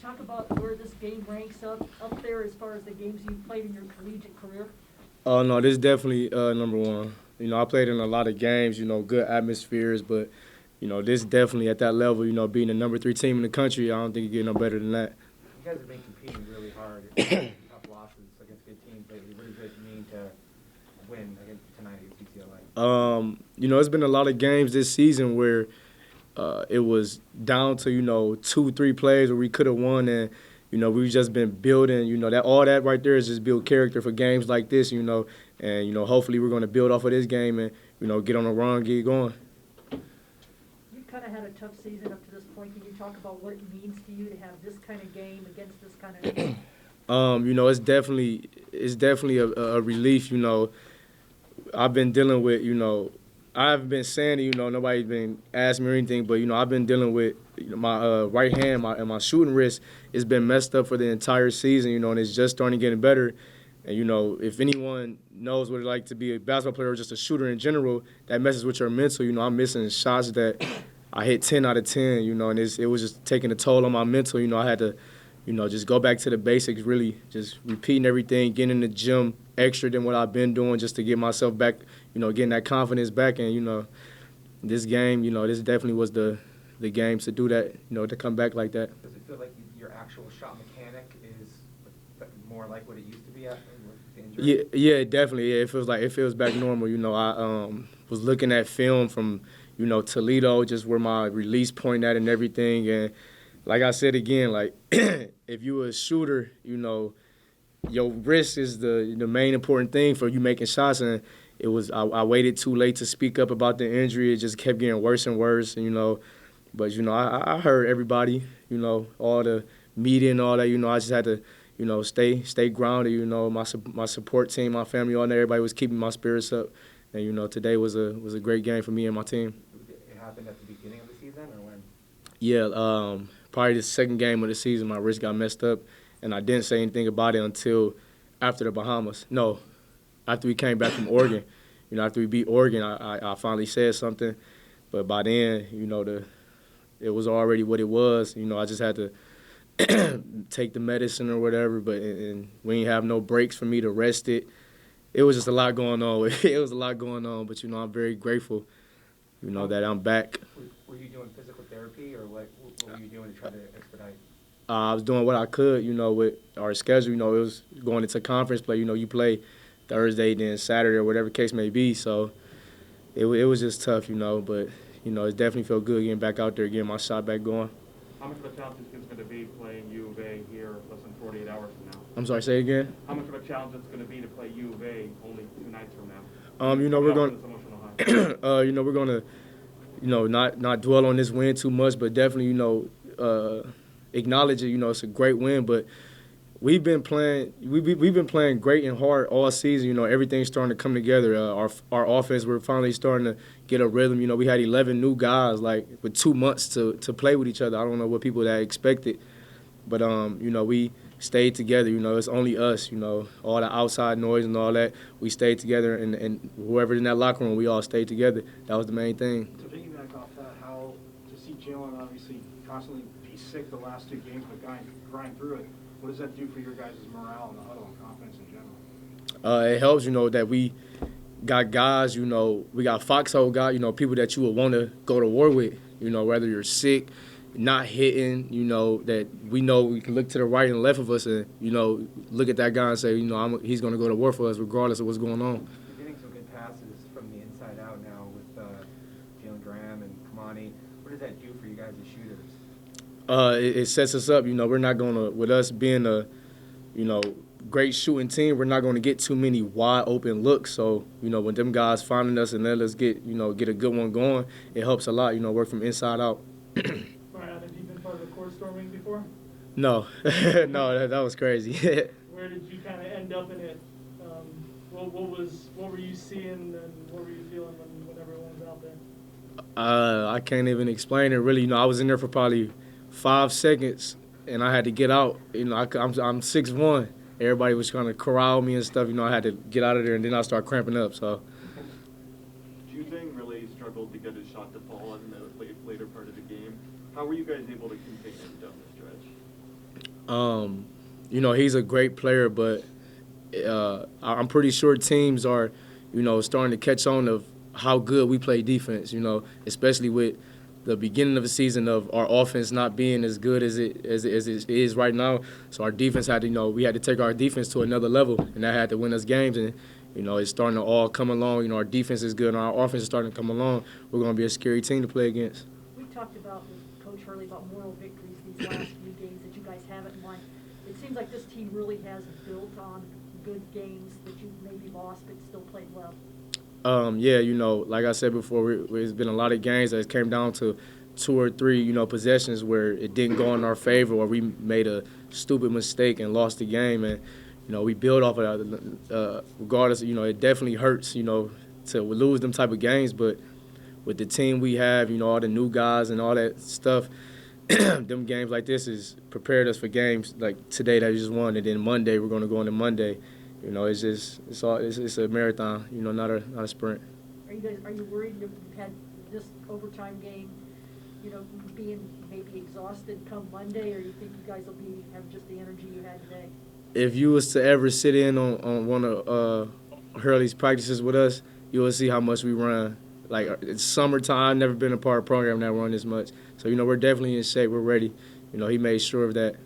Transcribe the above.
talk about where this game ranks up there as far as the games you've played in your collegiate career? Oh no, this is definitely number one. I played in a lot of games, good atmospheres, but this definitely at that level, being the number 3 team in the country, I don't think you get no better than that. You guys have been competing really hard, tough losses against good teams lately. What does it mean to win against tonight against UCLA? It's been a lot of games this season where it was down to 2, 3 plays where we could have won, and we've just been building. That all that right there is just build character for games like this. And hopefully we're going to build off of this game and get on a run, get going. You kind of had a tough season up to this point. Can you talk about what it means to you to have this kind of game against this kind of game? It's definitely a relief. I've been dealing with I haven't been saying it, nobody's been asking me or anything, but I've been dealing with my right hand and my shooting wrist. It's been messed up for the entire season, and it's just starting getting better. And if anyone knows what it's like to be a basketball player or just a shooter in general, that messes with your mental. I'm missing shots that I hit 10 out of 10, and it was just taking a toll on my mental. I had to, just go back to the basics, really just repeating everything, getting in the gym extra than what I've been doing just to get myself back, getting that confidence back. And, this game, this definitely was the game to do that, to come back like that. Does it feel like your actual shot mechanic is more like what it used to be after the injury? Yeah, definitely. Yeah, it feels back normal. I was looking at film from, Toledo, just where my release point at and everything. And like I said again, like if you a shooter, your wrist is the main important thing for you making shots. And it was I waited too late to speak up about the injury. It just kept getting worse and worse. But I heard everybody, all the media and all that. I just had to, stay grounded. My support team, my family, all that. Everybody was keeping my spirits up. And today was a great game for me and my team. It happened at the beginning of the season, or when? Yeah, probably the second game of the season, my wrist got messed up, and I didn't say anything about it until after the Bahamas. No, after we came back from Oregon. After we beat Oregon, I finally said something. But by then, it was already what it was. I just had to take the medicine or whatever, but and we didn't have no breaks for me to rest it. It was just a lot going on. It was a lot going on, but, I'm very grateful, that I'm back. Were you doing physical therapy, or what were you doing to try to expedite? I was doing what I could, with our schedule. It was going into conference play. You play Thursday, then Saturday, or whatever case may be. So it was just tough, but, it definitely felt good getting back out there, getting my shot back going. How much of a challenge is it going to be playing U of A here less than 48 hours from now? I'm sorry, say it again? How much of a challenge it's going to be to play U of A only 2 nights from now? We're going we're going to, not dwell on this win too much, but definitely, acknowledge it. It's a great win, but we've been playing great and hard all season. Everything's starting to come together. Our offense, we're finally starting to get a rhythm. We had 11 new guys, with 2 months to play with each other. I don't know what people that expected, but we stayed together. It's only us. All the outside noise and all that. We stayed together, and whoever's in that locker room, we all stayed together. That was the main thing. To piggyback off that, how to see Jalen obviously constantly be sick the last 2 games, but grind through it. What does that do for your guys' morale in the huddle and confidence in general? It helps, that we got guys, we got foxhole guys, people that you would want to go to war with, whether you're sick, not hitting, that we know we can look to the right and left of us and, look at that guy and say, he's going to go to war for us regardless of what's going on. You're getting some good passes from the inside out now with Jalen Graham and Kamani. What does that do for you guys as shooters? It sets us up. We're not going to, with us being a, great shooting team, we're not going to get too many wide open looks. So, when them guys finding us and let us get a good one going, it helps a lot, work from inside out. Marreon, have you been part of a court storming before? No, no, that was crazy. Where did you kind of end up in it? What were you seeing and what were you feeling when everyone was out there? I can't even explain it really. I was in there for probably 5 seconds, and I had to get out. I'm 6'1". Everybody was trying to corral me and stuff. I had to get out of there, and then I started cramping up. So. Juzang really struggled to get his shot to fall in the later part of the game. How were you guys able to contain him down the You know, he's a great player, but I'm pretty sure teams are, you know, starting to catch on of how good we play defense, you know, especially with the beginning of the season of our offense not being as good as it is right now. So our defense had to, you know, we had to take our defense to another level, and that had to win us games. And, you know, it's starting to all come along. You know, our defense is good, and our offense is starting to come along. We're going to be a scary team to play against. We talked about with Coach Hurley about moral victories these last few games that you guys haven't won. It seems like this team really has built on good games that you maybe lost but still played well. Yeah, you know, like I said before, there's been a lot of games that came down to 2 or 3, you know, possessions where it didn't go in our favor or we made a stupid mistake and lost the game. And, you know, we build off of that. Regardless, you know, it definitely hurts, you know, to lose them type of games. But with the team we have, you know, all the new guys and all that stuff, them games like this has prepared us for games like today that we just won. And then Monday, we're going to go into Monday. You know, it's a marathon, you know, not a sprint. Are you worried you've had this overtime game, you know, being maybe exhausted come Monday, or you think you guys will have just the energy you had today? If you was to ever sit in on one of Hurley's practices with us, you will see how much we run. Like, it's summertime. I've never been a part of a program that run this much. So, you know, we're definitely in shape. We're ready. You know, he made sure of that.